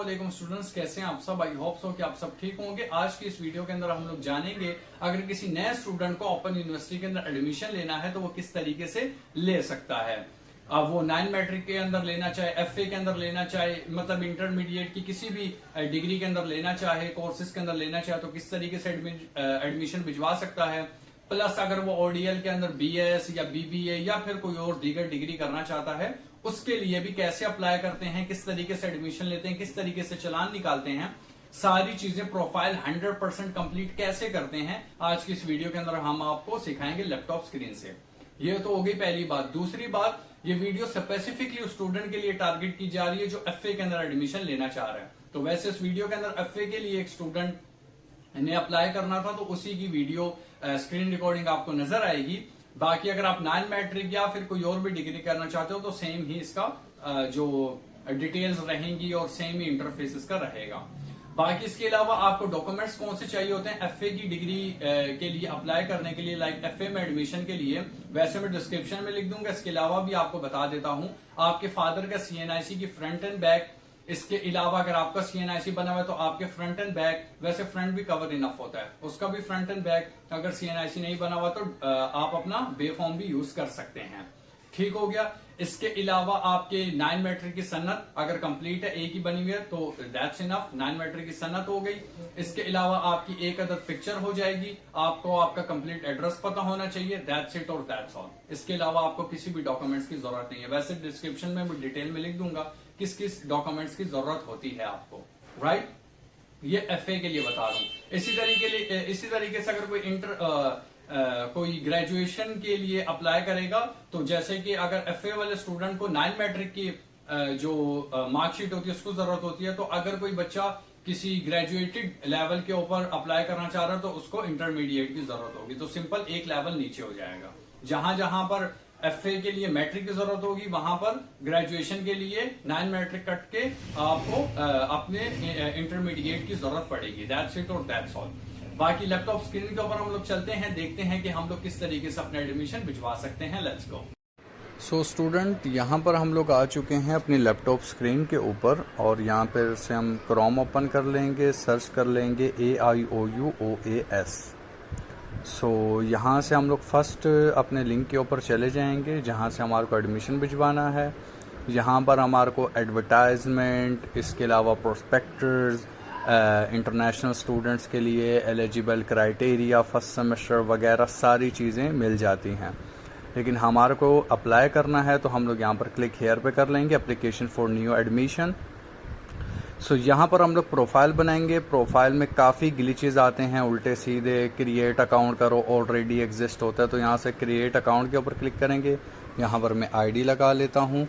अस्सलाम स्टूडेंट्स, कैसे हैं आप सब। आई होप सो कि आप सब ठीक होंगे। आज की इस वीडियो के अंदर हम लोग जानेंगे अगर किसी नए स्टूडेंट को ओपन यूनिवर्सिटी के अंदर एडमिशन लेना है तो वो किस तरीके से ले सकता है। अब वो 9 मैट्रिक के अंदर लेना चाहे, एफए के अंदर लेना चाहे, मतलब इंटरमीडिएट की किसी भी डिग्री के अंदर लेना चाहे, कोर्सेज के अंदर लेना चाहे तो किस तरीके से एडमिशन भिजवा सकता है। प्लस अगर वो ओडीएल के अंदर बीएस या बीबीए या फिर कोई और दीगर डिग्री करना चाहता है उसके लिए भी कैसे अप्लाई करते हैं, किस तरीके से एडमिशन लेते हैं, किस तरीके से चालान निकालते हैं, सारी चीजें प्रोफाइल 100% कंप्लीट कैसे करते हैं, आज की इस वीडियो के अंदर हम आपको सिखाएंगे लैपटॉप स्क्रीन से। ये तो हो गई पहली बात। दूसरी बात, ये वीडियो स्पेसिफिकली उस स्टूडेंट के लिए टारगेट की जा रही है जो एफए के अंदर एडमिशन लेना चाह रहा है। तो वैसे इस वीडियो के अंदर एफए के लिए एक स्टूडेंट ने अप्लाई करना था तो उसी की वीडियो स्क्रीन रिकॉर्डिंग आपको नजर आएगी। बाकी अगर आप 9 मैट्रिक या फिर कोई और भी डिग्री करना चाहते हो तो सेम ही इसका जो डिटेल्स रहेंगी और सेम ही इंटरफेस इसका रहेगा। बाकी इसके अलावा आपको डॉक्यूमेंट्स कौन से चाहिए होते हैं एफए की डिग्री के लिए अप्लाई करने के लिए, लाइक एफए में एडमिशन के लिए, वैसे मैं डिस्क्रिप्शन में लिख दूंगा। इसके अलावा भी आपको बता देता हूं, आपके फादर का सीएनआईसी की फ्रंट एंड बैक, इसके अलावा अगर आपका सीएनआईसी बना हुआ है तो आपके फ्रंट एंड बैक, वैसे फ्रंट भी कवर इनफ होता है, उसका भी फ्रंट एंड बैक। अगर सीएनआईसी नहीं बना हुआ तो आप अपना बे फॉर्म भी यूज कर सकते हैं। ठीक हो गया। इसके अलावा आपके 9 मैट्रिक की सन्नत अगर कंप्लीट है, एक ही बनी हुई है तो दैट्स इनफ, 9 मैट्रिक की सन्नत हो गई। इसके अलावा आपकी एक अदद पिक्चर हो जाएगी, आपको आपका कंप्लीट एड्रेस पता होना चाहिए, दैट्स इट और दैट्स ऑल। इसके अलावा आपको किसी भी डॉक्यूमेंट्स की जरूरत नहीं है। वैसे डिस्क्रिप्शन में मैं डिटेल में लिख दूंगा किस किस डॉक्यूमेंट्स की जरूरत होती है आपको, राइट। ये एफए के लिए बता रहा हूं। इसी तरीके से अगर कोई कोई ग्रेजुएशन के लिए अप्लाई करेगा तो जैसे कि अगर एफए वाले स्टूडेंट को 9 मैट्रिक की जो मार्कशीट होती है उसको जरूरत होती है, तो अगर कोई बच्चा किसी ग्रेजुएटेड लेवल के ऊपर अप्लाई करना चाह रहा है तो उसको इंटरमीडिएट की जरूरत होगी, तो सिंपल एक लेवल नीचे हो जाएगा। जहां जहां पर एफए के लिए मैट्रिक की जरूरत होगी वहां पर ग्रेजुएशन के लिए 9 मैट्रिक कट के आपको अपने इंटरमीडिएट की जरूरत पड़ेगी। दैट्स इट और दैट्स ऑल। बाकी लैपटॉप स्क्रीन के ऊपर हम लोग चलते हैं, देखते हैं कि हम लोग किस तरीके से अपना एडमिशन भिजवा सकते हैं। Let's go. सो स्टूडेंट, यहाँ पर हम लोग आ चुके हैं अपनी लैपटॉप स्क्रीन के ऊपर और यहाँ पर से हम क्रोम ओपन कर लेंगे, सर्च कर लेंगे AIOUOAS। सो यहाँ से हम लोग फर्स्ट अपने लिंक के ऊपर चले जाएंगे जहाँ से हमारे को एडमिशन भिजवाना है। यहाँ पर हमारे को एडवर्टाइजमेंट, इसके अलावा प्रोस्पेक्टर्स, इंटरनेशनल स्टूडेंट्स के लिए एलिजिबल क्राइटेरिया, फर्स्ट सेमेस्टर वगैरह सारी चीज़ें मिल जाती हैं। लेकिन हमारे को अप्लाई करना है तो हम लोग यहाँ पर क्लिक हेयर पे कर लेंगे, एप्लीकेशन फॉर न्यू एडमिशन। सो यहाँ पर हम लोग प्रोफाइल बनाएंगे। प्रोफाइल में काफ़ी ग्लिचेस आते हैं, उल्टे सीधे। क्रिएट अकाउंट करो, ऑलरेडी एग्जिस्ट होता है, तो यहाँ से क्रिएट अकाउंट के ऊपर क्लिक करेंगे। यहाँ पर मैं आईडी लगा लेता हूँ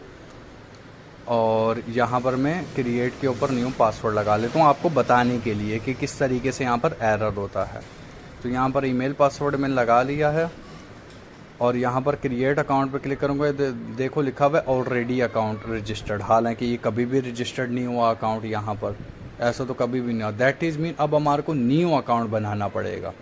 और यहाँ पर मैं क्रिएट के ऊपर न्यू पासवर्ड लगा लेता हूँ आपको बताने के लिए कि किस तरीके से यहाँ पर एरर होता है। तो यहाँ पर ईमेल पासवर्ड मैंने लगा लिया है और यहाँ पर क्रिएट अकाउंट पर क्लिक करूँगा। देखो लिखा हुआ है ऑलरेडी अकाउंट रजिस्टर्ड, हालांकि ये कभी भी रजिस्टर्ड नहीं हुआ अकाउंट, यहाँ पर ऐसा तो कभी भी नहीं हुआ। दैट इज़ मीन अब हमारे को न्यू अकाउंट बनाना पड़ेगा।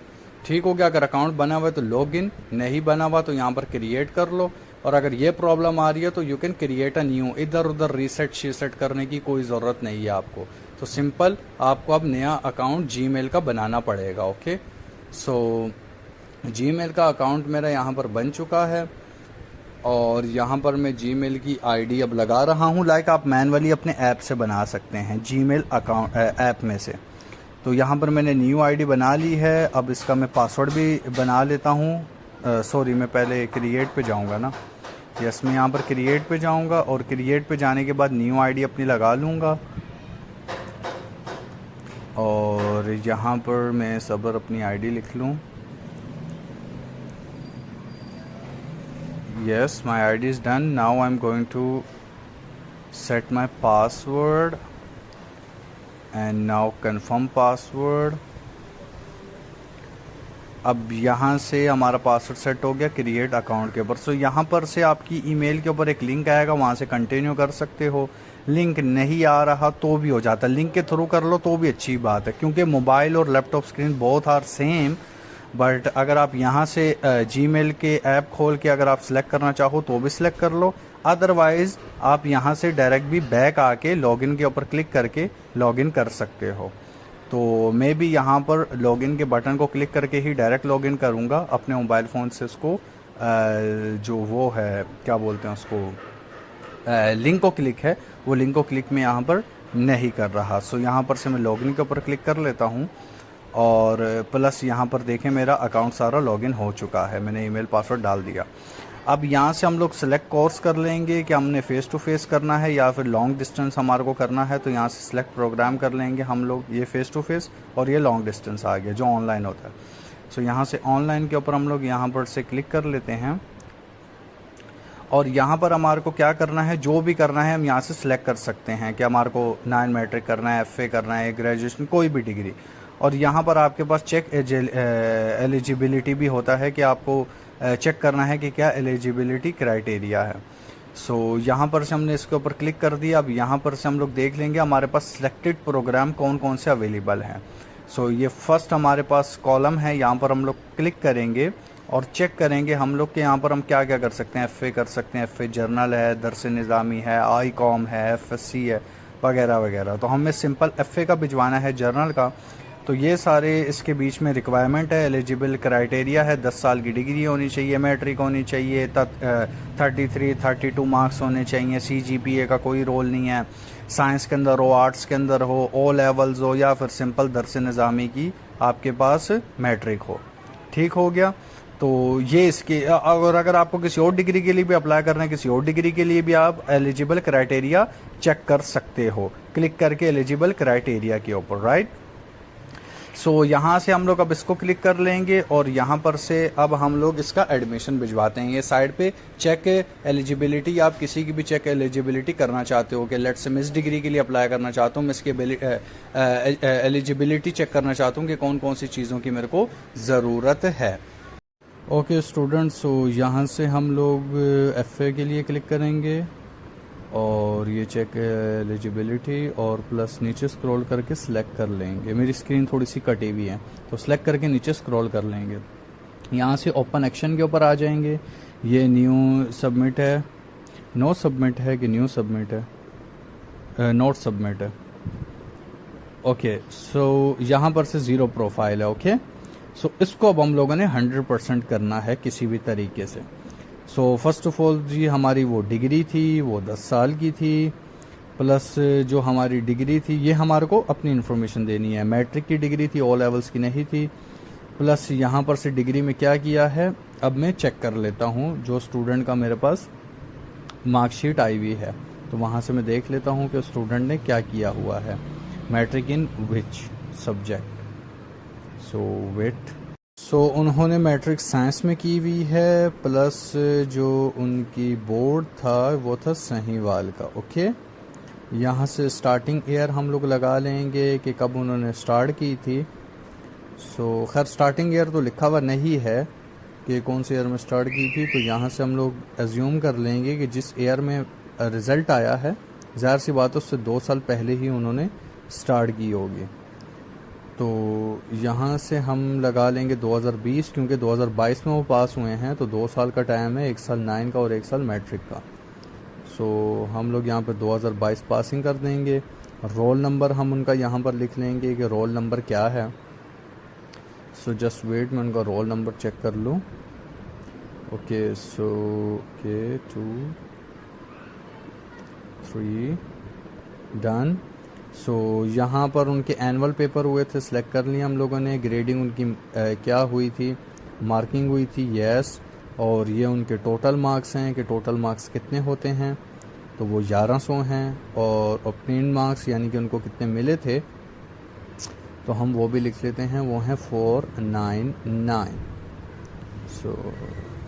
ठीक हो गया। अगर अकाउंट बना हुआ है तो लॉग इन, नहीं बना हुआ तो यहाँ पर क्रिएट कर लो। और अगर ये प्रॉब्लम आ रही है तो you can create a new, इधर उधर रीसेट शीसेट करने की कोई ज़रूरत नहीं है आपको। तो सिंपल आपको अब नया अकाउंट जीमेल का बनाना पड़ेगा। ओके, सो जीमेल का अकाउंट मेरा यहाँ पर बन चुका है और यहाँ पर मैं जीमेल की आईडी अब लगा रहा हूँ। लाइक आप मैनुअली अपने ऐप से बना सकते हैं जीमेल अकाउंट ऐप में से। तो यहाँ पर मैंने न्यू आईडी बना ली है। अब इसका मैं पासवर्ड भी बना लेता हूँ। सॉरी, मैं पहले क्रिएट पे जाऊँगा ना। यस, मैं यहाँ पर क्रिएट पे जाऊँगा और क्रिएट पे जाने के बाद न्यू आईडी अपनी लगा लूँगा और यहाँ पर मैं सबर अपनी आईडी लिख लूँ। Yes, my ID is done. Now I'm going to set my password and now confirm password. अब यहाँ से हमारा पासवर्ड सेट हो गया क्रिएट अकाउंट के ऊपर। सो यहाँ पर से आपकी ईमेल के ऊपर एक लिंक आएगा, वहाँ से कंटिन्यू कर सकते हो। लिंक नहीं आ रहा तो भी हो जाता, लिंक के थ्रू कर लो तो भी अच्छी बात है, क्योंकि मोबाइल और laptop screen both are same. But अगर आप यहाँ से जीमेल के ऐप खोल के अगर आप सिलेक्ट करना चाहो तो भी सिलेक्ट कर लो, अदरवाइज़ आप यहाँ से डायरेक्ट भी बैक आके लॉगिन के ऊपर क्लिक करके लॉगिन कर सकते हो। तो मैं भी यहाँ पर लॉगिन के बटन को क्लिक करके ही डायरेक्ट लॉगिन करूँगा अपने मोबाइल फ़ोन से। इसको जो वो है क्या बोलते हैं उसको, लिंक को क्लिक है, वो लिंक को क्लिक में यहाँ पर नहीं कर रहा। सो यहाँ पर से मैं लॉगिन के ऊपर क्लिक कर लेता हूँ और प्लस यहाँ पर देखें मेरा अकाउंट सारा लॉगिन हो चुका है, मैंने ईमेल पासवर्ड डाल दिया। अब यहाँ से हम लोग सेलेक्ट कोर्स कर लेंगे कि हमने फ़ेस टू फेस करना है या फिर लॉन्ग डिस्टेंस हमारे को करना है। तो यहाँ से सिलेक्ट प्रोग्राम कर लेंगे हम लोग, ये फ़ेस टू फेस और ये लॉन्ग डिस्टेंस आ गया जो ऑनलाइन होता है। सो यहाँ से ऑनलाइन के ऊपर हम लोग यहाँ पर से क्लिक कर लेते हैं और यहाँ पर हमारे को क्या करना है, जो भी करना है हम यहाँ से सिलेक्ट कर सकते हैं कि हमारे को 9 मैट्रिक करना है, FA करना है, ग्रेजुएशन, कोई भी डिग्री। और यहाँ पर आपके पास चेक एलिजिबिलिटी भी होता है कि आपको चेक करना है कि क्या एलिजिबिलिटी क्राइटेरिया है। सो यहाँ पर से हमने इसके ऊपर क्लिक कर दिया। अब यहाँ पर से हम लोग देख लेंगे हमारे पास सिलेक्टेड प्रोग्राम कौन कौन से अवेलेबल हैं। सो ये फर्स्ट हमारे पास कॉलम है, यहाँ पर हम लोग क्लिक करेंगे और चेक करेंगे हम लोग के यहाँ पर हम क्या क्या कर सकते हैं। FA कर सकते हैं, FA जर्नल है, दरस निज़ामी है, ICOM है, FSC है, वगैरह वगैरह। तो हमें सिंपल FA का भिजवाना है, जर्नल का। तो ये सारे इसके बीच में रिक्वायरमेंट है। एलिजिबल क्राइटेरिया है 10 साल की डिग्री होनी चाहिए, मैट्रिक होनी चाहिए, 32 मार्क्स होने चाहिए, CGPA का कोई रोल नहीं है, साइंस के अंदर हो, आर्ट्स के अंदर हो, O लेवल्स हो या फिर सिंपल दरस निज़ामी की आपके पास मैट्रिक हो। ठीक हो गया। तो ये इसके अगर आपको किसी और डिग्री के लिए भी अप्लाई करना है, किसी और डिग्री के लिए भी आप एलिजिबल क्राइटेरिया चेक कर सकते हो क्लिक करके एलिजिबल क्राइटेरिया के ऊपर, राइट। सो यहाँ से हम लोग अब इसको क्लिक कर लेंगे और यहाँ पर से अब हम लोग इसका एडमिशन भिजवाते हैं। ये साइड पे चेक एलिजिबिलिटी, आप किसी की भी चेक एलिजिबिलिटी करना चाहते हो कि लेट्स से मैं इस डिग्री के लिए अप्लाई करना चाहता हूँ, मैं इसकी एलिजिबिलिटी चेक करना चाहता हूँ कि कौन कौन सी चीज़ों की मेरे को ज़रूरत है। ओके स्टूडेंट्स, सो यहाँ से हम लोग FA के लिए क्लिक करेंगे और ये चेक एलिजिबिलिटी और प्लस नीचे स्क्रॉल करके सिलेक्ट कर लेंगे। मेरी स्क्रीन थोड़ी सी कटी हुई है तो सिलेक्ट करके नीचे स्क्रॉल कर लेंगे। यहाँ से ओपन एक्शन के ऊपर आ जाएंगे। ये न्यू सबमिट है, नो सबमिट है कि न्यू सबमिट है, नोट सबमिट है। ओके, सो यहाँ पर से 0 प्रोफाइल है। ओके, सो इसको अब हम लोगों ने 100% करना है किसी भी तरीके से। सो फर्स्ट ऑफ ऑल जी हमारी वो डिग्री थी वो 10 साल की थी, प्लस जो हमारी डिग्री थी ये हमारे को अपनी इन्फॉर्मेशन देनी है। मैट्रिक की डिग्री थी, O लेवल्स की नहीं थी। प्लस यहाँ पर से डिग्री में क्या किया है अब मैं चेक कर लेता हूँ। जो स्टूडेंट का मेरे पास मार्कशीट आई हुई है तो वहाँ से मैं देख लेता हूँ कि स्टूडेंट ने क्या किया हुआ है। Matric in which subject, so wait. So उन्होंने मैट्रिक साइंस में की हुई है, प्लस जो उनकी बोर्ड था वो था सहीवाल का। ओके, यहाँ से स्टार्टिंग ईयर हम लोग लगा लेंगे कि कब उन्होंने स्टार्ट की थी। सो खैर स्टार्टिंग ईयर तो लिखा हुआ नहीं है कि कौन से ईयर में स्टार्ट की थी, तो यहाँ से हम लोग एज्यूम कर लेंगे कि जिस ईयर में रिज़ल्ट आया है ज़ाहिर सी बात है उससे 2 साल पहले ही उन्होंने स्टार्ट की होगी। तो यहाँ से हम लगा लेंगे 2020, क्योंकि 2022 में वो पास हुए हैं तो 2 साल का टाइम है, 1 साल 9 का और 1 साल मैट्रिक का। सो हम लोग यहाँ पर 2022 पासिंग कर देंगे। रोल नंबर हम उनका यहाँ पर लिख लेंगे कि रोल नंबर क्या है। सो जस्ट वेट, मैं उनका रोल नंबर चेक कर लूँ। Okay, so okay 2 3 done. So यहाँ पर उनके एनुअल पेपर हुए थे, सिलेक्ट कर लिए हम लोगों ने। ग्रेडिंग उनकी क्या हुई थी, मार्किंग हुई थी, यस। और ये उनके टोटल मार्क्स हैं कि टोटल मार्क्स कितने होते हैं, तो वो 1100 हैं। और ऑब्टेन्ड मार्क्स यानी कि उनको कितने मिले थे तो हम वो भी लिख लेते हैं, वो हैं 499। So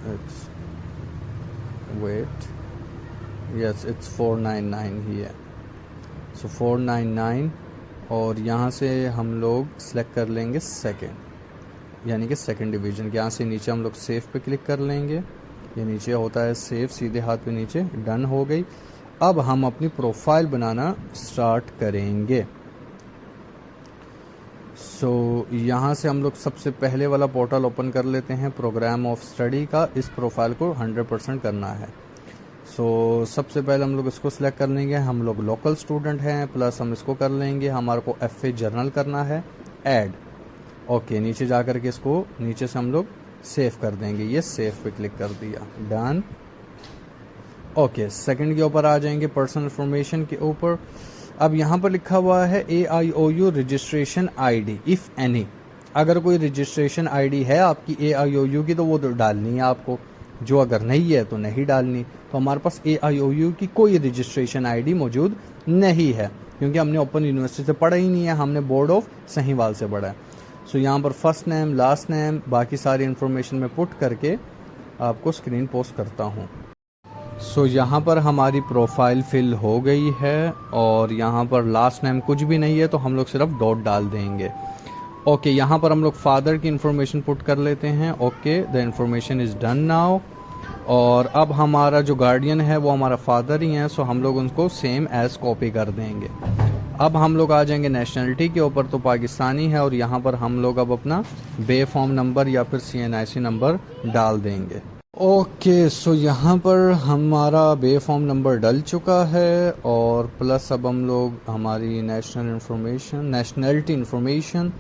its weight, yes it's 499 ही है। सो 499 और यहाँ से हम लोग सेलेक्ट कर लेंगे सेकंड, यानी कि सेकंड डिवीज़न। यहाँ से नीचे हम लोग सेव पे क्लिक कर लेंगे। ये नीचे होता है सेव, सीधे हाथ पे नीचे डन हो गई। अब हम अपनी प्रोफाइल बनाना स्टार्ट करेंगे। सो यहाँ से हम लोग सबसे पहले वाला पोर्टल ओपन कर लेते हैं, प्रोग्राम ऑफ स्टडी का। इस प्रोफाइल को 100% करना है। सो सबसे पहले हम लोग इसको सिलेक्ट कर लेंगे, हम लोग लोकल स्टूडेंट हैं, प्लस हम इसको कर लेंगे, हमारे को FA जर्नल करना है, ऐड। ओके, नीचे जा कर के इसको नीचे से हम लोग सेव कर देंगे, ये सेव पे क्लिक कर दिया, डन। ओके, सेकंड के ऊपर आ जाएंगे, पर्सनल इंफॉर्मेशन के ऊपर। अब यहाँ पर लिखा हुआ है AIOU registration ID if any. अगर कोई रजिस्ट्रेशन ID है आपकी AIOU की तो वो तो डालनी है आपको, जो अगर नहीं है तो नहीं डालनी। तो हमारे पास AIOU की कोई रजिस्ट्रेशन ID मौजूद नहीं है, क्योंकि हमने ओपन यूनिवर्सिटी से पढ़ा ही नहीं है, हमने बोर्ड ऑफ सहीवाल से पढ़ा है। सो यहाँ पर फर्स्ट नेम, लास्ट नेम, बाकी सारी इन्फॉर्मेशन में पुट करके आपको स्क्रीन पोस्ट करता हूँ। सो यहाँ पर हमारी प्रोफाइल फिल हो गई है और यहाँ पर लास्ट नेम कुछ भी नहीं है, तो हम लोग सिर्फ डॉट डाल देंगे। ओके, यहाँ पर हम लोग फादर की इन्फॉर्मेशन पुट कर लेते हैं। Okay, the information is done now. और अब हमारा जो गार्डियन है वो हमारा फादर ही है, सो हम लोग उनको सेम एज कॉपी कर देंगे। अब हम लोग आ जाएंगे नेशनलिटी के ऊपर, तो पाकिस्तानी है, और यहाँ पर हम लोग अब अपना बे फॉर्म नंबर या फिर CNIC नंबर डाल देंगे। ओके, सो यहाँ पर हमारा बे फॉर्म नंबर डल चुका है, और प्लस अब हम लोग हमारी नेशनलिटी इन्फॉर्मेशन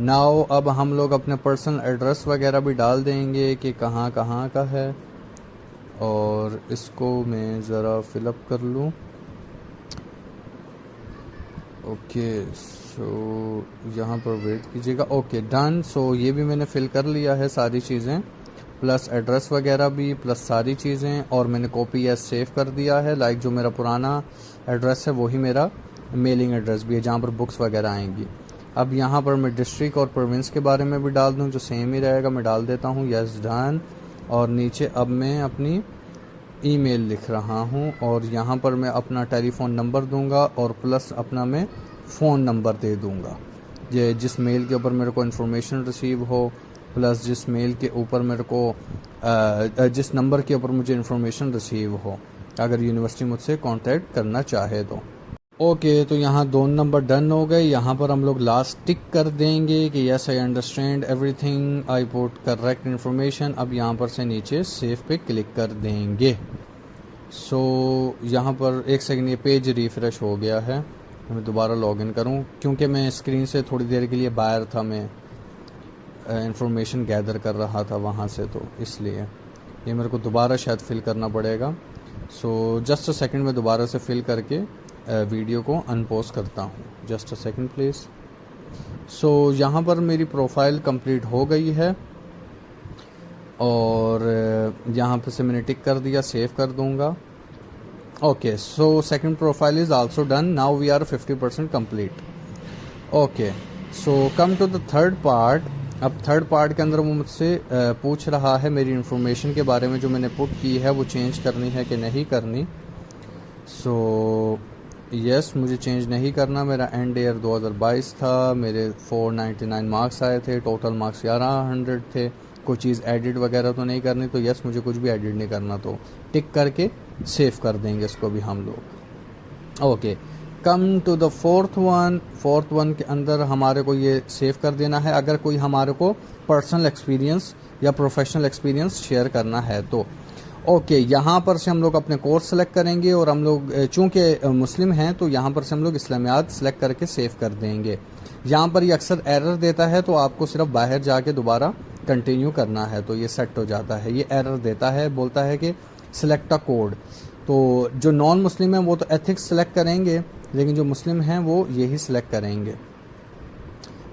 नाउ। अब हम लोग अपने पर्सनल एड्रेस वगैरह भी डाल देंगे कि कहाँ कहाँ का है, और इसको मैं ज़रा फिलअप कर लूँ। ओके, सो यहाँ पर वेट कीजिएगा। Okay, done. सो ये भी मैंने फिल कर लिया है सारी चीज़ें, प्लस एड्रेस वगैरह भी, प्लस सारी चीज़ें, और मैंने कॉपी एज सेव कर दिया है। लाइक जो मेरा पुराना एड्रेस है वही मेरा मेलिंग एड्रेस भी है, जहाँ पर बुक्स वगैरह आएंगी। अब यहाँ पर मैं डिस्ट्रिक्ट और प्रोविंस के बारे में भी डाल दूँ, जो सेम ही रहेगा, मैं डाल देता हूँ, यस डन। और नीचे अब मैं अपनी ईमेल लिख रहा हूँ, और यहाँ पर मैं अपना टेलीफोन नंबर दूंगा, और प्लस अपना मैं फ़ोन नंबर दे दूंगा, ये जिस मेल के ऊपर मेरे को इन्फॉर्मेशन रिसीव हो, प्लस जिस मेल के ऊपर मेरे को जिस नंबर के ऊपर मुझे इन्फॉर्मेशन रिसीव हो, अगर यूनिवर्सिटी मुझसे कांटेक्ट करना चाहे तो। ओके, तो यहाँ दोनों नंबर डन हो गए। यहाँ पर हम लोग लास्ट टिक कर देंगे कि yes I understand everything, I put correct information. अब यहाँ पर से नीचे सेव पे क्लिक कर देंगे। सो यहाँ पर एक सेकंड, ये पेज रिफ्रेश हो गया है, मैं दोबारा लॉगिन करूँ, क्योंकि मैं स्क्रीन से थोड़ी देर के लिए बाहर था, मैं इंफॉर्मेशन गैदर कर रहा था वहाँ से, तो इसलिए ये मेरे को दोबारा शायद फिल करना पड़ेगा। सो जस्ट अ सेकंड, में दोबारा से फिल करके वीडियो को अनपोस्ट करता हूँ। Just a second please. So यहाँ पर मेरी प्रोफाइल कंप्लीट हो गई है, और यहाँ पे से मैंने टिक कर दिया, सेव कर दूँगा। Okay, so second profile is also done, now we are 50% complete. Okay, so come to the third part. अब थर्ड पार्ट के अंदर वो मुझसे पूछ रहा है मेरी इन्फॉर्मेशन के बारे में, जो मैंने पुट की है वो चेंज करनी है कि नहीं करनी। सो यस, मुझे चेंज नहीं करना। मेरा एंड ईयर 2022 था, मेरे 499 मार्क्स आए थे, टोटल मार्क्स 1100 थे। कोई चीज़ एडिट वगैरह तो नहीं करनी, तो यस मुझे कुछ भी एडिट नहीं करना, तो टिक करके सेव कर देंगे इसको भी हम लोग। Okay, come to the fourth one के अंदर हमारे को ये सेव कर देना है, अगर कोई हमारे को पर्सनल एक्सपीरियंस या प्रोफेशनल एक्सपीरियंस शेयर करना है तो। ओके, यहाँ पर से हम लोग अपने कोर्स सेलेक्ट करेंगे, और हम लोग चूँकि मुस्लिम हैं तो यहाँ पर से हम लोग इस्लामियात सेलेक्ट करके सेव कर देंगे। यहाँ पर ये अक्सर एरर देता है, तो आपको सिर्फ बाहर जाके दोबारा कंटिन्यू करना है, तो ये सेट हो जाता है। ये एरर देता है, बोलता है कि सिलेक्ट अ कोड। तो जो नॉन मुस्लिम हैं वो तो एथिक्स सेलेक्ट करेंगे, लेकिन जो मुस्लिम हैं वो यही सिलेक्ट करेंगे।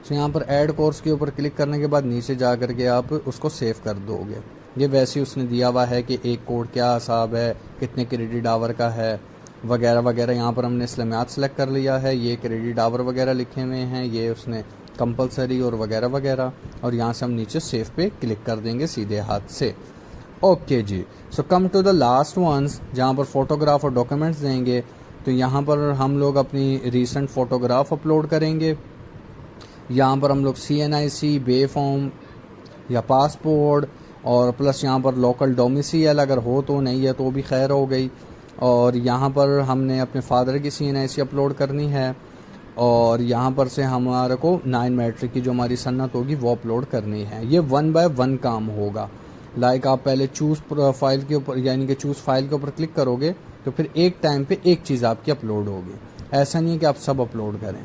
तो यहाँ पर ऐड कोर्स के ऊपर क्लिक करने के बाद नीचे जा कर के आप उसको सेव कर दोगे। ये वैसे ही उसने दिया हुआ है कि एक कोड क्या हिसाब है, कितने क्रेडिट आवर का है, वगैरह वगैरह। यहाँ पर हमने इस्लामियात सेलेक्ट कर लिया है, ये क्रेडिट आवर वगैरह लिखे हुए हैं, ये उसने कंपलसरी और वगैरह वगैरह, और यहाँ से हम नीचे सेव पे क्लिक कर देंगे सीधे हाथ से। ओके जी, so come to the last ones, जहाँ पर फोटोग्राफ और डॉक्यूमेंट्स देंगे। तो यहाँ पर हम लोग अपनी रीसेंट फ़ोटोग्राफ अपलोड करेंगे। यहाँ पर हम लोग CNIC, बे फॉर्म या पासपोर्ट, और प्लस यहाँ पर लोकल डोमिसाइल अगर हो तो, नहीं है तो भी खैर हो गई। और यहाँ पर हमने अपने फादर की CNIC अपलोड करनी है, और यहाँ पर से हमारे को 9 मैट्रिक की जो हमारी सन्नत होगी वो अपलोड करनी है। ये 1 बाय 1 काम होगा। लाइक आप पहले चूज फाइल के ऊपर यानी कि चूज फाइल के ऊपर क्लिक करोगे तो फिर एक टाइम पे एक चीज़ आपकी अपलोड होगी। ऐसा नहीं है कि आप सब अपलोड करें।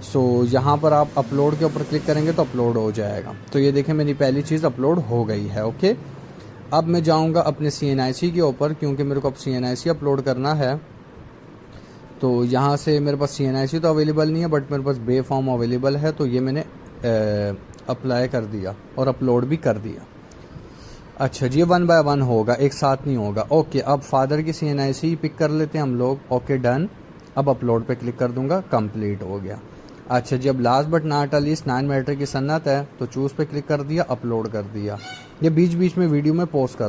सो यहाँ पर आप अपलोड के ऊपर क्लिक करेंगे तो अपलोड हो जाएगा। तो ये देखें मेरी पहली चीज़ अपलोड हो गई है। ओके, अब मैं जाऊँगा अपने CNIC के ऊपर, क्योंकि मेरे को अब CNIC अपलोड करना है। तो यहाँ से मेरे पास CNIC तो अवेलेबल नहीं है, बट मेरे पास बे फॉर्म अवेलेबल है। तो ये मैंने अप्लाई कर दिया और अपलोड भी कर दिया। अच्छा जी, 1 बाय 1 होगा, एक साथ नहीं होगा। ओके, अब फादर की CNIC पिक कर लेते हैं हम लोग। ओके डन, अब अपलोड पे क्लिक कर दूंगा, कंप्लीट हो गया। अच्छा जी, अब last but not least 9 matter की सन्नत है, तो चूज पे क्लिक कर दिया, अपलोड कर दिया। ये बीच बीच में वीडियो में पोस्ट कर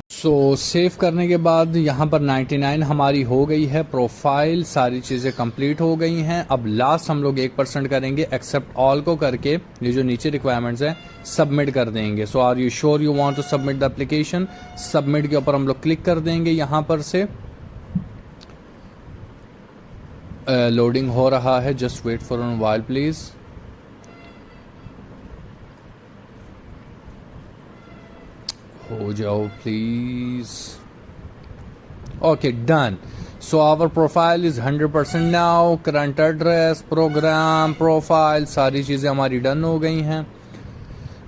सेव करने के बाद यहाँ पर 99 हमारी हो गई है प्रोफाइल, सारी चीज़ें कंप्लीट हो गई हैं। अब लास्ट हम लोग 1% करेंगे, एक्सेप्ट ऑल को करके ये जो नीचे रिक्वायरमेंट्स हैं सबमिट कर देंगे। So are you sure you want to submit the application? Submit के ऊपर हम लोग क्लिक कर देंगे। यहाँ पर से लोडिंग हो रहा है, just wait for a while please. हो जाओ please. Okay done. So our profile is 100% now. Current address, programme, profile, सारी चीज़ें हमारी डन हो गई हैं।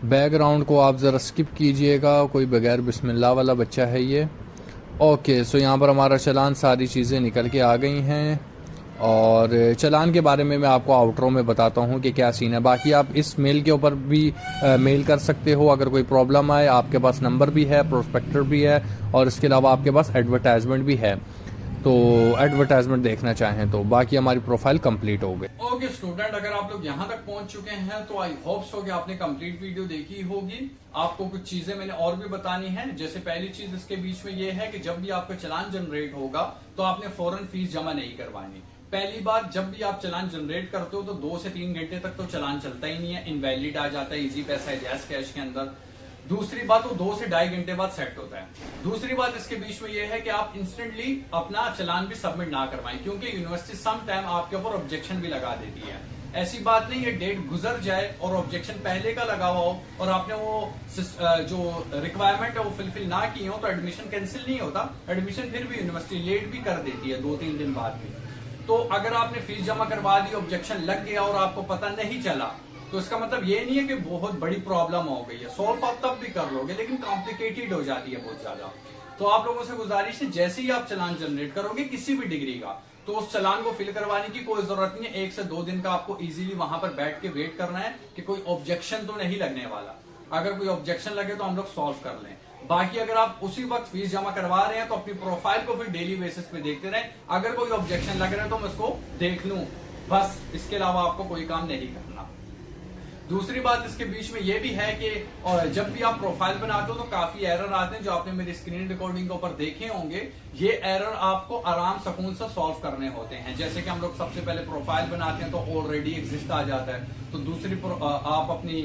बैकग्राउंड को आप ज़रा स्किप कीजिएगा, कोई बगैर बिस्मिल्लाह वाला बच्चा है ये। ओके, सो यहाँ पर हमारा चालान, सारी चीज़ें निकल के आ गई हैं। और चालान के बारे में मैं आपको आउटरो में बताता हूँ कि क्या सीन है। बाकी आप इस मेल के ऊपर भी मेल कर सकते हो अगर कोई प्रॉब्लम आए। आपके पास नंबर भी है, प्रोस्पेक्टर भी है, और इसके अलावा आपके पास एडवर्टाइजमेंट भी है, तो एडवर्टाइजमेंट देखना चाहें तो। बाकी हमारी प्रोफाइल कंप्लीट हो गई। ओके स्टूडेंट, अगर आप लोग यहाँ तक पहुंच चुके हैं तो आई होप सो कि आपने कंप्लीट वीडियो देखी होगी। आपको कुछ चीजें मैंने और भी बतानी है। जैसे पहली चीज इसके बीच में ये है कि जब भी आपका चालान जनरेट होगा तो आपने फौरन फीस जमा नहीं करवानी। पहली बात, जब भी आप चालान जनरेट करते हो तो 2 से 3 घंटे तक तो चालान चलता ही नहीं है, इनवैलिड आ जाता है इजी पैसा जैस कैश के अंदर। दूसरी बात, वो 2 से 2.5 घंटे बाद सेट होता है। दूसरी बात इसके बीच में ये है कि आप इंस्टेंटली अपना चालान भी सबमिट ना करवाएं, क्योंकि यूनिवर्सिटी सम टाइम आपके ऊपर ऑब्जेक्शन भी लगा देती है। ऐसी बात नहीं है डेट गुजर जाए और ऑब्जेक्शन पहले का लगा हुआ हो और आपने वो जो रिक्वायरमेंट है वो फिलफिल ना की हो तो एडमिशन कैंसिल नहीं होता। एडमिशन फिर भी यूनिवर्सिटी लेट भी कर देती है 2-3 दिन बाद भी। तो अगर आपने फीस जमा करवा दी, ऑब्जेक्शन लग गया और आपको पता नहीं चला, तो इसका मतलब ये नहीं है कि बहुत बड़ी प्रॉब्लम हो गई है। सॉल्व आप तब भी कर लोगे, लेकिन कॉम्प्लिकेटेड हो जाती है बहुत ज्यादा। तो आप लोगों से गुजारिश है, जैसे ही आप चालान जनरेट करोगे किसी भी डिग्री का, तो उस चालान को फिल करवाने की कोई जरूरत नहीं है। 1 से 2 दिन का आपको इजीली वहां पर बैठ के वेट करना है कि कोई ऑब्जेक्शन तो नहीं लगने वाला। अगर कोई ऑब्जेक्शन लगे तो हम लोग सॉल्व कर लें। बाकी अगर आप उसी वक्त फीस जमा करवा रहे हैं तो अपनी प्रोफाइल को फिर डेली बेसिस पे देखते रहें। अगर कोई ऑब्जेक्शन लग रहा है तो मैं उसको देख लूं, बस। इसके अलावा आपको कोई काम नहीं करना। दूसरी बात इसके बीच में ये भी है कि जब भी आप प्रोफाइल बनाते हो तो काफी एरर आते हैं, जो आपने मेरी स्क्रीन रिकॉर्डिंग के ऊपर देखे होंगे। ये एरर आपको आराम सुकून से सॉल्व करने होते हैं। जैसे कि हम लोग सबसे पहले प्रोफाइल बनाते हैं तो ऑलरेडी एग्जिस्ट आ जाता है। तो दूसरी आप अपनी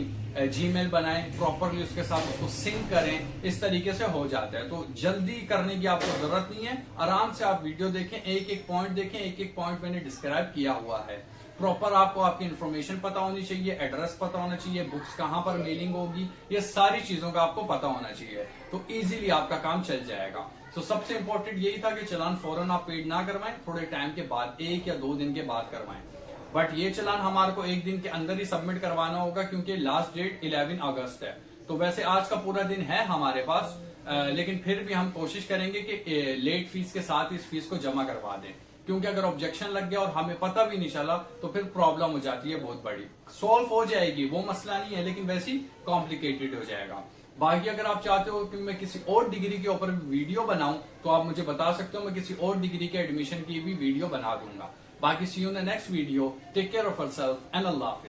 जीमेल बनाएं, प्रॉपरली उसके साथ उसको सिंक करें, इस तरीके से हो जाता है। तो जल्दी करने की आपको जरूरत नहीं है, आराम से आप वीडियो देखें, एक एक पॉइंट देखें। एक एक पॉइंट मैंने डिस्क्राइब किया हुआ है। प्रॉपर आपको आपकी इन्फॉर्मेशन पता होनी चाहिए, एड्रेस पता होना चाहिए, बुक्स कहां पर मेलिंग होगी, ये सारी चीजों का आपको पता होना चाहिए। तो इजीली आपका काम चल जाएगा। तो सबसे इंपॉर्टेंट यही था कि चालान फौरन आप पेड ना करवाएं, थोड़े टाइम के बाद, 1 या 2 दिन के बाद करवाएं। बट ये चालान हमारे को 1 दिन के अंदर ही सबमिट करवाना होगा, क्योंकि लास्ट डेट 11 अगस्त है। तो वैसे आज का पूरा दिन है हमारे पास, लेकिन फिर भी हम कोशिश करेंगे कि लेट फीस के साथ इस फीस को जमा करवा दें, क्योंकि अगर ऑब्जेक्शन लग गया और हमें पता भी नहीं चला तो फिर प्रॉब्लम हो जाती है बहुत बड़ी। सॉल्व हो जाएगी, वो मसला नहीं है, लेकिन वैसे ही कॉम्प्लिकेटेड हो जाएगा। बाकी अगर आप चाहते हो कि मैं किसी और डिग्री के ऊपर वीडियो बनाऊं तो आप मुझे बता सकते हो, मैं किसी और डिग्री के एडमिशन की भी वीडियो बना दूंगा। बाकी see you in the next video. Take care of yourself and अल्लाह हाफिज।